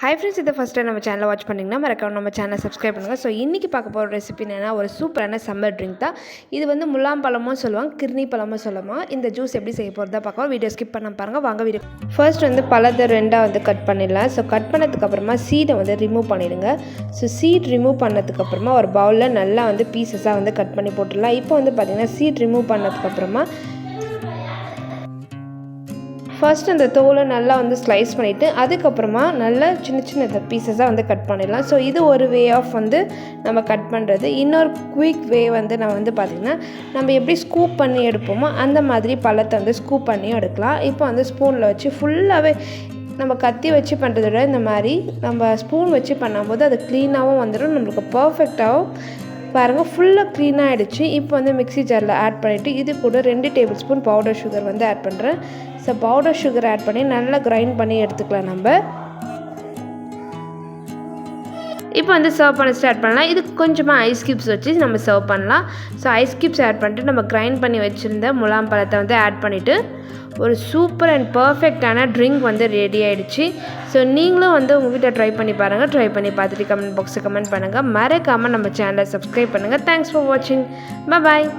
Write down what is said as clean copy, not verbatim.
Hi friends, இது first time நம்ம சேனலை வாட்ச் பண்ணிங்கன்னா மறக்காம நம்ம சேனலை சப்ஸ்கிரைப் பண்ணுங்கள். ஸோ இன்றைக்கி பார்க்க போகிற ரெசிபி என்னென்னா ஒரு சூப்பரான சம்மர் ட்ரிங்க் தான். இது வந்து முலாம்பழமும் சொல்லுவாங்க, கிர்னி பழமும் சொல்லுவாங்க. இந்த ஜூஸ் எப்படி செய்ய போகிறதா பார்க்கலாம். வீடியோ ஸ்கிப் பண்ண பாருங்கள். வாங்க வீடியோ. ஃபர்ஸ்ட் வந்து பழத்தை ரெண்டாக வந்து கட் பண்ணிடலாம். ஸோ கட் பண்ணதுக்கப்புறமா சீடை வந்து ரிமூவ் பண்ணிடுங்க. ஸோ சீட் ரிமூவ் பண்ணதுக்கப்புறமா ஒரு பவுலில் நல்லா வந்து பீசஸாக வந்து கட் பண்ணி போட்டுடலாம். இப்போ வந்து பார்த்திங்கன்னா சீட் ரிமூவ் பண்ணதுக்கப்புறமா ஃபர்ஸ்ட் அந்த தோலை நல்லா வந்து ஸ்லைஸ் பண்ணிவிட்டு அதுக்கப்புறமா நல்லா சின்ன சின்ன பீசஸாக வந்து கட் பண்ணிடலாம். ஸோ இது ஒரு வே ஆஃப் வந்து நம்ம கட் பண்ணுறது. இன்னொரு குயிக் வே வந்து நான் வந்து பார்த்திங்கன்னா நம்ம எப்படி ஸ்கூப் பண்ணி எடுப்போமோ அந்த மாதிரி பழத்தை வந்து ஸ்கூப் பண்ணியும் எடுக்கலாம். இப்போ வந்து ஸ்பூனில் வச்சு ஃபுல்லாகவே நம்ம கத்தி வச்சு பண்ணுறத விட இந்த மாதிரி நம்ம ஸ்பூன் வச்சு பண்ணும்போது அது க்ளீனாகவும் வந்துடும், நம்மளுக்கு பர்ஃபெக்டாகவும் பாருங்கள் ஃபுல்லாக க்ளீனாக ஆகிடுச்சு. இப்போ வந்து மிக்ஸி ஜாரில் ஆட் பண்ணிவிட்டு இது கூட 2 டேபிள் ஸ்பூன் பவுடர் சுகர் வந்து ஆட் பண்ணுறேன். ஸோ பவுடர் சுகர் ஆட் பண்ணி நல்லா கிரைண்ட் பண்ணி எடுத்துக்கலாம் நம்ம. இப்போ வந்து சர்வ் பண்ண ஸ்டார்ட் பண்ணலாம். இதுக்கு கொஞ்சமாக ஐஸ் க்யூப்ஸ் வச்சு நம்ம சர்வ் பண்ணலாம். ஸோ ஐஸ் க்யூப்ஸ் ஆட் பண்ணிட்டு நம்ம கிரைண்ட் பண்ணி வச்சுருந்த முலாம்பழத்தை வந்து ஆட் பண்ணிவிட்டு ஒரு சூப்பர் அண்ட் பர்ஃபெக்டான ட்ரிங்க் வந்து ரெடி ஆகிடுச்சு. ஸோ நீங்களும் வந்து உங்கள் வீட்டை ட்ரை பண்ணி பாருங்கள். ட்ரை பண்ணி பார்த்துட்டு கமெண்ட் பாக்ஸில் கமெண்ட் பண்ணுங்கள். மறக்காமல் நம்ம சேனலை சப்ஸ்கிரைப் பண்ணுங்கள். தேங்க்ஸ் ஃபார் வாட்சிங். பாய்.